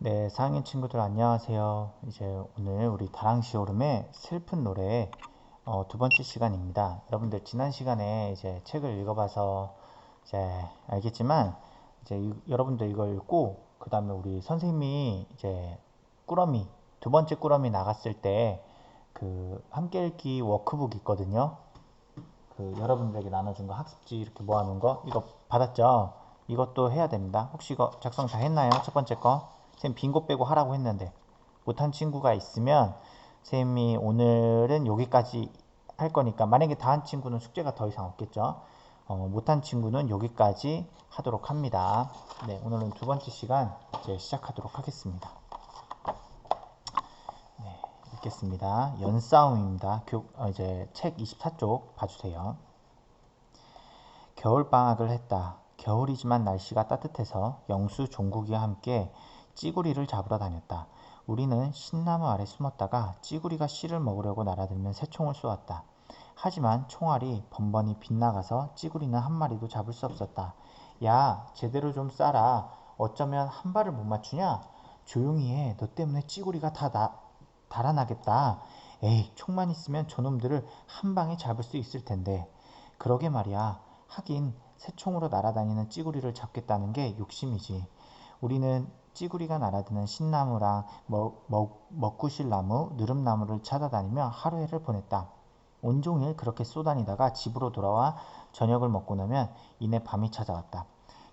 네, 4학년 친구들 안녕하세요. 이제 오늘 우리 다랑시오름의 슬픈 노래 두 번째 시간입니다. 여러분들 지난 시간에 이제 책을 읽어봐서 이제 알겠지만 여러분들 이걸 읽고 그 다음에 우리 선생님이 이제 꾸러미 두 번째 꾸러미 나갔을 때 그 함께 읽기 워크북 있거든요. 그 여러분들에게 나눠준 거 학습지 이렇게 모아놓은 거 이거 받았죠? 이것도 해야 됩니다. 혹시 이거 작성 다 했나요? 첫 번째 거. 선생님 빈곳 빼고 하라고 했는데 못한 친구가 있으면 선생님이 오늘은 여기까지 할 거니까 만약에 다 한 친구는 숙제가 더 이상 없겠죠? 못한 친구는 여기까지 하도록 합니다. 네, 오늘은 두 번째 시간 이제 시작하도록 하겠습니다. 네, 읽겠습니다. 연싸움입니다. 이제 책 24쪽 봐주세요. 겨울방학을 했다. 겨울이지만 날씨가 따뜻해서 영수 종국이와 함께 찌구리를 잡으러 다녔다. 우리는 신나무 아래 숨었다가 찌구리가 씨를 먹으려고 날아들면 새총을 쏘았다. 하지만 총알이 번번이 빗나가서 찌구리는 한 마리도 잡을 수 없었다. 야, 제대로 좀 쏴라. 어쩌면 한 발을 못 맞추냐? 조용히 해. 너 때문에 찌구리가 달아나겠다. 에이, 총만 있으면 저놈들을 한 방에 잡을 수 있을 텐데. 그러게 말이야. 하긴 새총으로 날아다니는 찌구리를 잡겠다는 게 욕심이지. 우리는 찌구리가 날아드는 신나무랑 먹구실나무, 느릅나무를 찾아다니며 하루해를 보냈다. 온종일 그렇게 쏘다니다가 집으로 돌아와 저녁을 먹고 나면 이내 밤이 찾아왔다.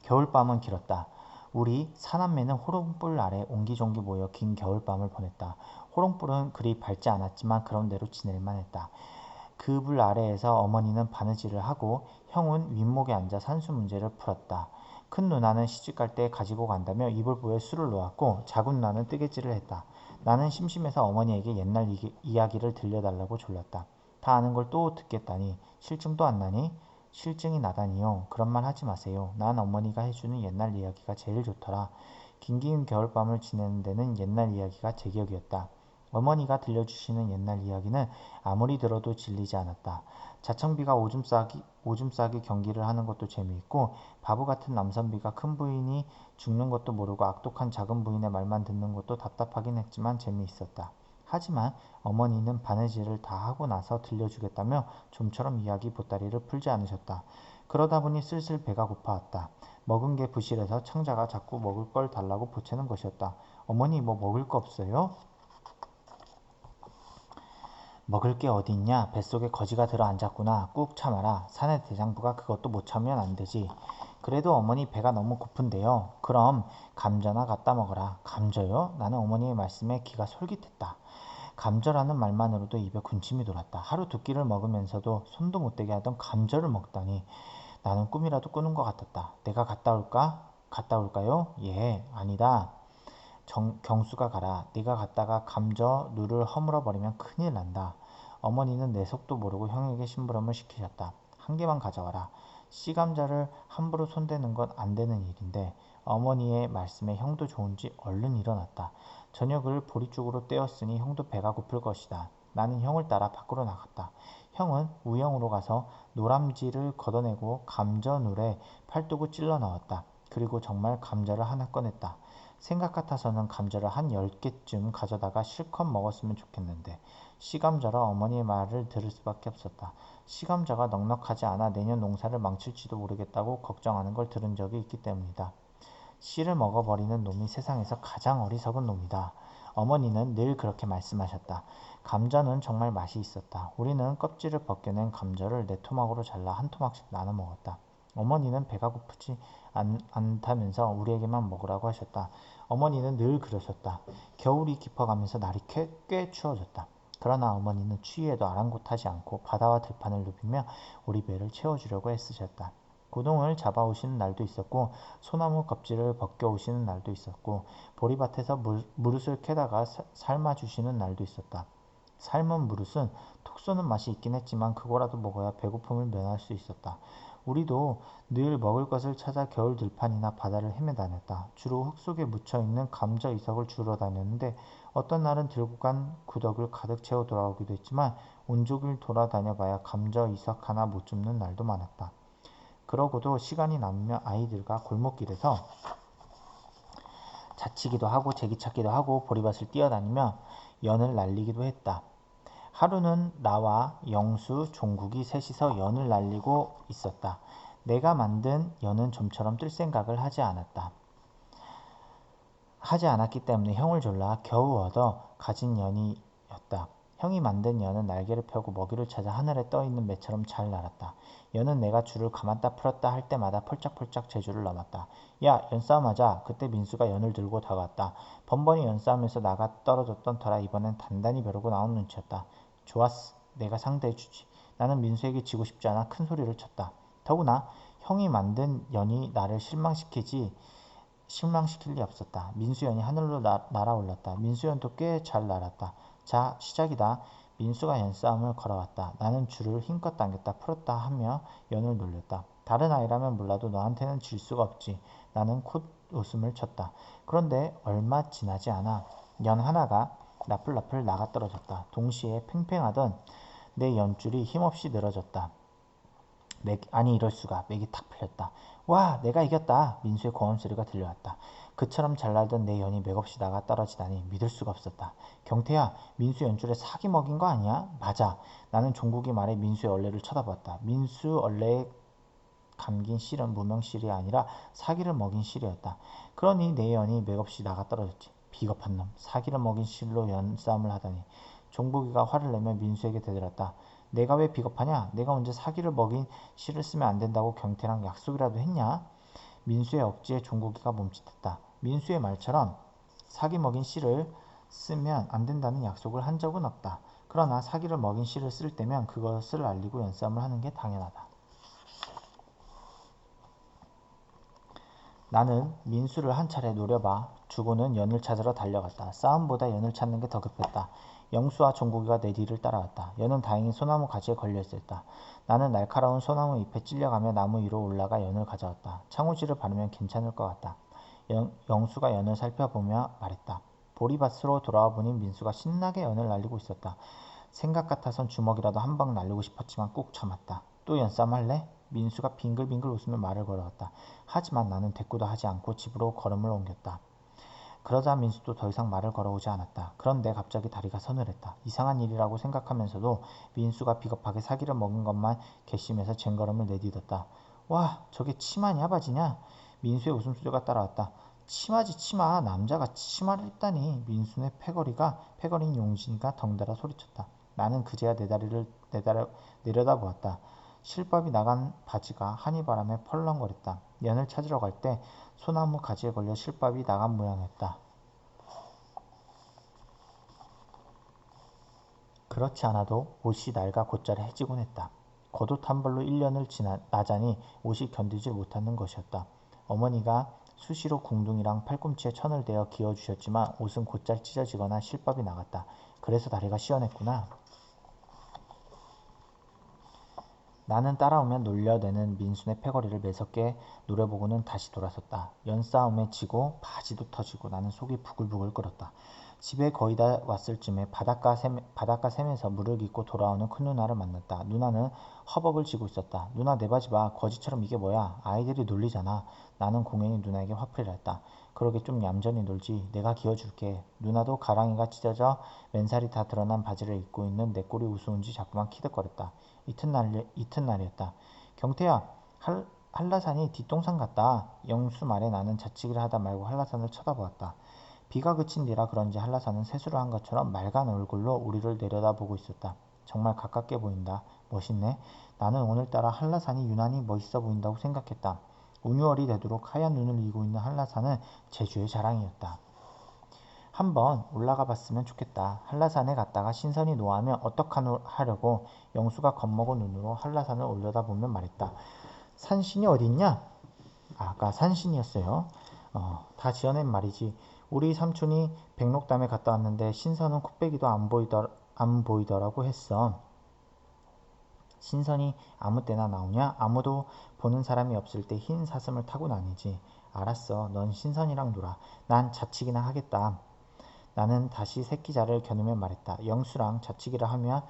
겨울밤은 길었다. 우리 사남매는 호롱불 아래 옹기종기 모여 긴 겨울밤을 보냈다. 호롱불은 그리 밝지 않았지만 그런 대로 지낼만 했다. 그 불 아래에서 어머니는 바느질을 하고 형은 윗목에 앉아 산수 문제를 풀었다. 큰 누나는 시집갈 때 가지고 간다며 이불보에 술을 놓았고 작은 누나는 뜨개질을 했다. 나는 심심해서 어머니에게 옛날 이야기를 들려달라고 졸랐다. 다 아는 걸 또 듣겠다니 실증도 안 나니? 실증이 나다니요. 그런 말 하지 마세요. 난 어머니가 해주는 옛날 이야기가 제일 좋더라. 긴긴 겨울밤을 지내는 데는 옛날 이야기가 제격이었다. 어머니가 들려주시는 옛날 이야기는 아무리 들어도 질리지 않았다. 자청비가 오줌 싸기 경기를 하는 것도 재미있고 바보 같은 남선비가 큰 부인이 죽는 것도 모르고 악독한 작은 부인의 말만 듣는 것도 답답하긴 했지만 재미있었다. 하지만 어머니는 바느질을 다 하고 나서 들려주겠다며 좀처럼 이야기 보따리를 풀지 않으셨다. 그러다 보니 슬슬 배가 고파왔다. 먹은 게 부실해서 창자가 자꾸 먹을 걸 달라고 보채는 것이었다. 어머니 뭐 먹을 거 없어요? 먹을 게 어디 있냐? 뱃속에 거지가 들어 앉았구나. 꾹 참아라. 사내 대장부가 그것도 못 참으면 안 되지. 그래도 어머니 배가 너무 고픈데요. 그럼 감자나 갖다 먹어라. 감자요? 나는 어머니의 말씀에 귀가 솔깃했다. 감자라는 말만으로도 입에 군침이 돌았다. 하루 두 끼를 먹으면서도 손도 못 대게 하던 감자를 먹다니 나는 꿈이라도 꾸는 것 같았다. 내가 갔다 올까? 갔다 올까요? 예, 아니다. 경수가 가라. 네가 갔다가 감저 누를 허물어 버리면 큰일 난다. 어머니는 내 속도 모르고 형에게 심부름을 시키셨다. 한 개만 가져와라. 씨감자를 함부로 손대는 건 안 되는 일인데 어머니의 말씀에 형도 좋은지 얼른 일어났다. 저녁을 보리 쪽으로 떼었으니 형도 배가 고플 것이다. 나는 형을 따라 밖으로 나갔다. 형은 우영으로 가서 노람지를 걷어내고 감저눌에 팔뚝을 찔러 넣었다. 그리고 정말 감자를 하나 꺼냈다. 생각 같아서는 감자를 한 10개쯤 가져다가 실컷 먹었으면 좋겠는데 씨감자라 어머니의 말을 들을 수밖에 없었다. 씨감자가 넉넉하지 않아 내년 농사를 망칠지도 모르겠다고 걱정하는 걸 들은 적이 있기 때문이다. 씨를 먹어버리는 놈이 세상에서 가장 어리석은 놈이다. 어머니는 늘 그렇게 말씀하셨다. 감자는 정말 맛이 있었다. 우리는 껍질을 벗겨낸 감자를 네 토막으로 잘라 한 토막씩 나눠 먹었다. 어머니는 배가 고프지 않다면서 우리에게만 먹으라고 하셨다. 어머니는 늘 그러셨다. 겨울이 깊어가면서 날이 꽤 추워졌다. 그러나 어머니는 추위에도 아랑곳하지 않고 바다와 들판을 누비며 우리 배를 채워주려고 애쓰셨다. 고동을 잡아오시는 날도 있었고 소나무 껍질을 벗겨오시는 날도 있었고 보리밭에서 무릇을 캐다가 삶아주시는 날도 있었다. 삶은 무릇은 톡 쏘는 맛이 있긴 했지만 그거라도 먹어야 배고픔을 면할 수 있었다. 우리도 늘 먹을 것을 찾아 겨울 들판이나 바다를 헤매다녔다. 주로 흙 속에 묻혀있는 감자 이석을 주러 다녔는데 어떤 날은 들고 간 구덕을 가득 채워 돌아오기도 했지만 온종일 돌아다녀봐야 감자 이석 하나 못 줍는 날도 많았다. 그러고도 시간이 남으면 아이들과 골목길에서 다치기도 하고 제기 찾기도 하고 보리밭을 뛰어다니며 연을 날리기도 했다. 하루는 나와 영수, 종국이 셋이서 연을 날리고 있었다. 내가 만든 연은 좀처럼 뜰 생각을 하지 않았기 때문에 형을 졸라 겨우 얻어 가진 연이었다. 형이 만든 연은 날개를 펴고 먹이를 찾아 하늘에 떠있는 매처럼 잘 날았다. 연은 내가 줄을 감았다 풀었다 할 때마다 펄짝펄짝 제줄을 넘었다. 야, 연싸움하자. 그때 민수가 연을 들고 다가왔다. 번번이 연싸움에서 나가 떨어졌던 터라 이번엔 단단히 벼르고 나온 눈치였다. 좋았어. 내가 상대해주지. 나는 민수에게 지고 싶지 않아 큰 소리를 쳤다. 더구나 형이 만든 연이 나를 실망시킬 리 없었다. 민수연이 하늘로 날아올랐다. 민수연도 꽤 잘 날았다. 자, 시작이다. 민수가 연싸움을 걸어왔다. 나는 줄을 힘껏 당겼다 풀었다 하며 연을 놀렸다. 다른 아이라면 몰라도 너한테는 질 수가 없지. 나는 콧웃음을 쳤다. 그런데 얼마 지나지 않아 연 하나가 나풀나풀 나가 떨어졌다. 동시에 팽팽하던 내 연줄이 힘없이 늘어졌다. 아니 이럴 수가. 맥이 탁 풀렸다. 와, 내가 이겼다. 민수의 고함 소리가 들려왔다. 그처럼 잘 날던 내 연이 맥없이 나가 떨어지다니 믿을 수가 없었다. 경태야, 민수 연줄에 사기 먹인 거 아니야? 맞아. 나는 종국이 말해 민수의 얼레를 쳐다봤다. 민수 얼레에 감긴 실은 무명실이 아니라 사기를 먹인 실이었다. 그러니 내 연이 맥없이 나가 떨어졌지. 비겁한 놈. 사기를 먹인 실로 연싸움을 하다니. 종국이가 화를 내며 민수에게 대들었다. 내가 왜 비겁하냐? 내가 언제 사기를 먹인 실을 쓰면 안 된다고 경태랑 약속이라도 했냐? 민수의 억지에 종국이가 멈칫했다. 민수의 말처럼 사기 먹인 실을 쓰면 안 된다는 약속을 한 적은 없다. 그러나 사기를 먹인 실을 쓸 때면 그것을 알리고 연싸움을 하는 게 당연하다. 나는 민수를 한 차례 노려봐 주고는 연을 찾으러 달려갔다. 싸움보다 연을 찾는 게 더 급했다. 영수와 종국이가 내 뒤를 따라왔다. 연은 다행히 소나무 가지에 걸려있었다. 나는 날카로운 소나무 잎에 찔려가며 나무 위로 올라가 연을 가져왔다. 창호지를 바르면 괜찮을 것 같다. 영수가 연을 살펴보며 말했다. 보리밭으로 돌아와 보니 민수가 신나게 연을 날리고 있었다. 생각 같아선 주먹이라도 한 방 날리고 싶었지만 꾹 참았다. 또 연싸움 할래? 민수가 빙글빙글 웃으며 말을 걸어왔다. 하지만 나는 대꾸도 하지 않고 집으로 걸음을 옮겼다. 그러자 민수도 더 이상 말을 걸어오지 않았다. 그런데 갑자기 다리가 서늘했다. 이상한 일이라고 생각하면서도 민수가 비겁하게 사기를 먹은 것만 괘씸해서 쟁걸음을 내딛었다. 와, 저게 치마냐 바지냐? 민수의 웃음소리가 따라왔다. 치마지 치마. 남자가 치마를 입다니. 민수의 패거린 용진이가 덩달아 소리쳤다. 나는 그제야 내 다리를 내려다보았다. 실밥이 나간 바지가 한이바람에 펄렁거렸다. 연을 찾으러 갈 때 소나무 가지에 걸려 실밥이 나간 모양이었다. 그렇지 않아도 옷이 낡아 곧잘 해지곤 했다. 겉옷 한 벌로 1년을 나자니 옷이 견디질 못하는 것이었다. 어머니가 수시로 궁둥이랑 팔꿈치에 천을 대어 기어주셨지만 옷은 곧잘 찢어지거나 실밥이 나갔다. 그래서 다리가 시원했구나. 나는 따라오면 놀려대는 민수의 패거리를 매섭게 노려보고는 다시 돌아섰다. 연싸움에 지고 바지도 터지고 나는 속이 부글부글 끓었다. 집에 거의 다 왔을 쯤에 바닷가 샘에서 물을 깃고 돌아오는 큰 누나를 만났다. 누나는 허벅을 쥐고 있었다. 누나 내 바지 봐. 거지처럼 이게 뭐야. 아이들이 놀리잖아. 나는 공연히 누나에게 화풀이를 했다. 그러게 좀 얌전히 놀지. 내가 기어줄게. 누나도 가랑이가 찢어져 맨살이 다 드러난 바지를 입고 있는 내 꼴이 우스운지 자꾸만 키득거렸다. 이튿날이었다. 경태야, 한라산이 뒷동산 같다. 영수 말에 나는 자치기를 하다 말고 한라산을 쳐다보았다. 비가 그친 뒤라 그런지 한라산은 세수를 한 것처럼 맑은 얼굴로 우리를 내려다보고 있었다. 정말 가깝게 보인다. 멋있네. 나는 오늘따라 한라산이 유난히 멋있어 보인다고 생각했다. 운유월이 되도록 하얀 눈을 이고 있는 한라산은 제주의 자랑이었다. 한번 올라가 봤으면 좋겠다. 한라산에 갔다가 신선이 노하면 어떡하려고 영수가 겁먹은 눈으로 한라산을 올려다보며 말했다. 산신이 어디 있냐? 아까 산신이었어요. 다 지어낸 말이지. 우리 삼촌이 백록담에 갔다 왔는데 신선은 코빼기도 안 보이더라고 했어. 신선이 아무 때나 나오냐? 아무도 보는 사람이 없을 때 흰 사슴을 타고 다니지. 알았어. 넌 신선이랑 놀아. 난 자치기나 하겠다. 나는 다시 새끼자를 겨누며 말했다. 영수랑 자치기를 하며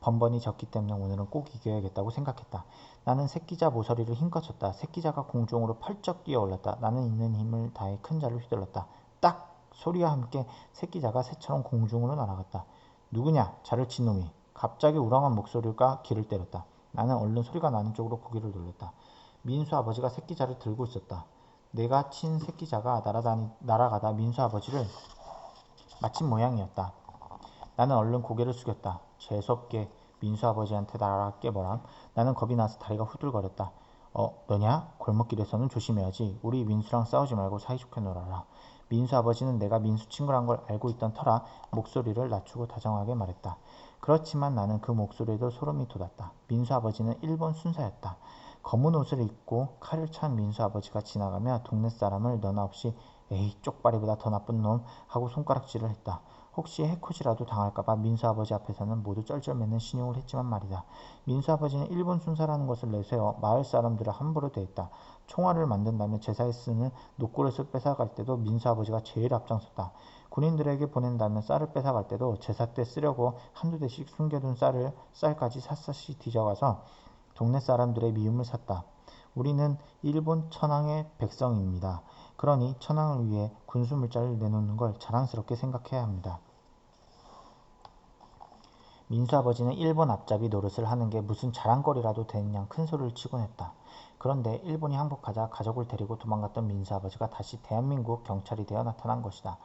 번번이 졌기 때문에 오늘은 꼭 이겨야겠다고 생각했다. 나는 새끼자 모서리를 힘껏 쳤다. 새끼자가 공중으로 펄쩍 뛰어올랐다. 나는 있는 힘을 다해 큰 자를 휘둘렀다. 딱 소리와 함께 새끼자가 새처럼 공중으로 날아갔다. 누구냐? 자를 친 놈이. 갑자기 우렁한 목소리가 귀를 때렸다. 나는 얼른 소리가 나는 쪽으로 고개를 돌렸다. 민수 아버지가 새끼자를 들고 있었다. 내가 친 새끼자가 날아가다 민수 아버지를 맞힌 모양이었다. 나는 얼른 고개를 숙였다. 재수없게 민수 아버지한테 날아깨버람. 나는 겁이 나서 다리가 후들거렸다. 너냐? 골목길에서는 조심해야지. 우리 민수랑 싸우지 말고 사이좋게 놀아라. 민수 아버지는 내가 민수 친구란 걸 알고 있던 터라 목소리를 낮추고 다정하게 말했다. 그렇지만 나는 그 목소리에도 소름이 돋았다. 민수 아버지는 일본 순사였다. 검은 옷을 입고 칼을 찬 민수 아버지가 지나가며 동네 사람을 너나 없이 에이 쪽발이보다 더 나쁜 놈 하고 손가락질을 했다. 혹시 해코지라도 당할까봐 민수 아버지 앞에서는 모두 쩔쩔매는 신용을 했지만 말이다. 민수 아버지는 일본 순사라는 것을 내세워 마을 사람들을 함부로 대했다. 총알을 만든다며 제사에 쓰는 노그릇을 뺏어갈 때도 민수 아버지가 제일 앞장섰다. 군인들에게 보낸다면 쌀을 뺏어갈 때도 제사 때 쓰려고 한두 대씩 숨겨둔 쌀까지 샅샅이 뒤져가서 동네 사람들의 미움을 샀다. 우리는 일본 천황의 백성입니다. 그러니 천황을 위해 군수물자를 내놓는 걸 자랑스럽게 생각해야 합니다. 민수 아버지는 일본 앞잡이 노릇을 하는 게 무슨 자랑거리라도 되는 양 큰 소리를 치곤 했다. 그런데 일본이 항복하자 가족을 데리고 도망갔던 민수 아버지가 다시 대한민국 경찰이 되어 나타난 것이다.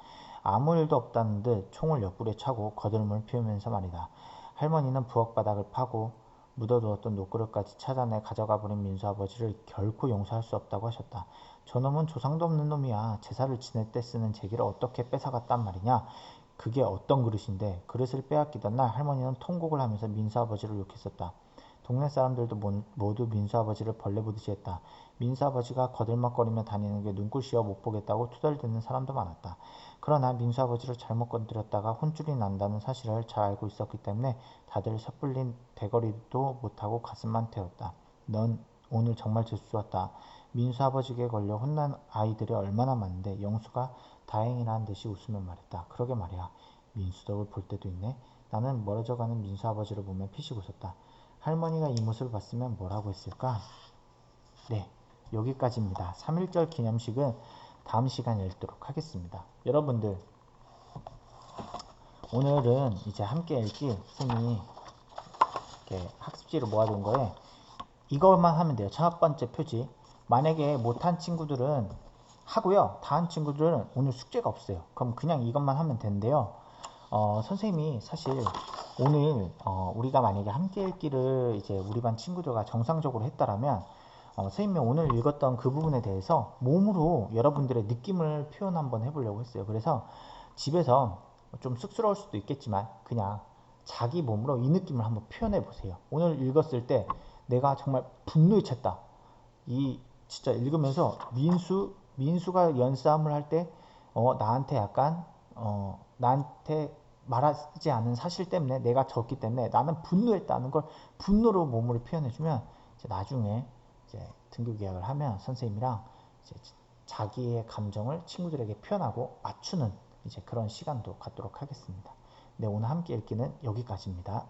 아무 일도 없다는 듯 총을 옆구리에 차고 거들음을 피우면서 말이다. 할머니는 부엌 바닥을 파고 묻어두었던 노그릇까지 찾아내 가져가 버린 민수 아버지를 결코 용서할 수 없다고 하셨다. 저놈은 조상도 없는 놈이야. 제사를 지낼 때 쓰는 제기를 어떻게 뺏어갔단 말이냐. 그게 어떤 그릇인데. 그릇을 빼앗기던 날 할머니는 통곡을 하면서 민수 아버지를 욕했었다. 동네 사람들도 모두 민수 아버지를 벌레 보듯이 했다. 민수 아버지가 거들먹거리며 다니는 게 눈꼴시여 못 보겠다고 투덜대는 사람도 많았다. 그러나 민수 아버지를 잘못 건드렸다가 혼쭐이 난다는 사실을 잘 알고 있었기 때문에 다들 섣불린 대거리도 못하고 가슴만 태웠다. 넌 오늘 정말 재수없다. 민수 아버지에게 걸려 혼난 아이들이 얼마나 많은데. 영수가 다행이라는 듯이 웃으며 말했다. 그러게 말이야. 민수 덕을 볼 때도 있네. 나는 멀어져가는 민수 아버지를 보며 피식 웃었다. 할머니가 이 모습을 봤으면 뭐라고 했을까? 네, 여기까지입니다. 3.1절 기념식은 다음 시간에 읽도록 하겠습니다. 여러분들, 오늘은 이제 함께 읽기 쌤이 이렇게 학습지를 모아둔 거에 이것만 하면 돼요. 첫 번째 표지. 만약에 못한 친구들은 하고요. 다 한 친구들은 오늘 숙제가 없어요. 그럼 그냥 이것만 하면 되는데요. 선생님이 사실 오늘 우리가 만약에 함께 읽기를 이제 우리 반 친구들과 정상적으로 했다라면 선생님이 오늘 읽었던 그 부분에 대해서 몸으로 여러분들의 느낌을 표현 한번 해보려고 했어요. 그래서 집에서 좀 쑥스러울 수도 있겠지만 그냥 자기 몸으로 이 느낌을 한번 표현해 보세요. 오늘 읽었을 때 내가 정말 분노에 찼다. 이 진짜 읽으면서 민수가 연싸움을 할 때 나한테 약간 나한테 말하지 않은 사실 때문에 내가 졌기 때문에 나는 분노했다는 걸 분노로 몸으로 표현해주면 이제 나중에 이제 등교 계약을 하면 선생님이랑 이제 자기의 감정을 친구들에게 표현하고 맞추는 이제 그런 시간도 갖도록 하겠습니다. 네, 오늘 함께 읽기는 여기까지입니다.